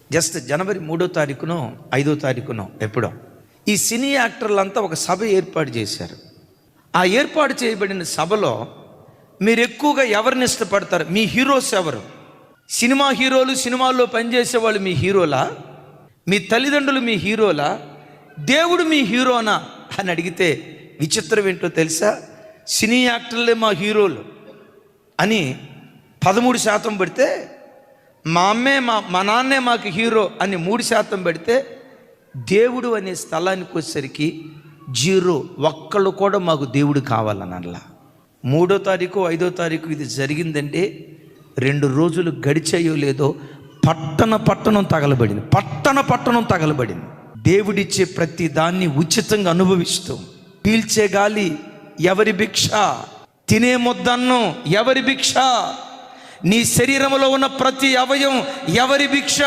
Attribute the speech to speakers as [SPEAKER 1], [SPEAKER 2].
[SPEAKER 1] Just జనవరి 3వ తారీఖునో 5వ తారీఖునో ఎప్పుడో ఈ సినీ యాక్టర్లంతా ఒక సభ ఏర్పాటు చేశారు. ఆ ఏర్పాటు చేయబడిన సభలో మీరు ఎక్కువగా ఎవరిని ఇష్టపడతారు? మీ హీరోస్ ఎవరు? సినిమా హీరోలు, సినిమాల్లో పనిచేసే వాళ్ళు మీ హీరోలా? మీ తల్లిదండ్రులు మీ హీరోలా? దేవుడు మీ హీరోనా అని అడిగితే విచిత్రం ఏంటో తెలుసా? సినీ యాక్టర్లే మా హీరోలు అని 13% పెడితే, మా అమ్మే మా నాన్నే మాకు హీరో అని 3% పెడితే, దేవుడు అనే స్థలానికి వచ్చేసరికి 0. ఒక్కళ్ళు కూడా మాకు దేవుడు కావాలని అనలా. 3వ తారీఖు 5వ తారీఖు ఇది జరిగిందంటే 2 రోజులు గడిచాయో లేదో పట్టణం తగలబడింది. పట్టణం తగలబడింది. దేవుడిచ్చే ప్రతి దాన్ని ఉచితంగా అనుభవిస్తూ, పీల్చే గాలి ఎవరి భిక్ష, తినే ముద్దన్నం ఎవరి భిక్ష, నీ శరీరంలో ఉన్న ప్రతి అవయవం ఎవరి భిక్ష?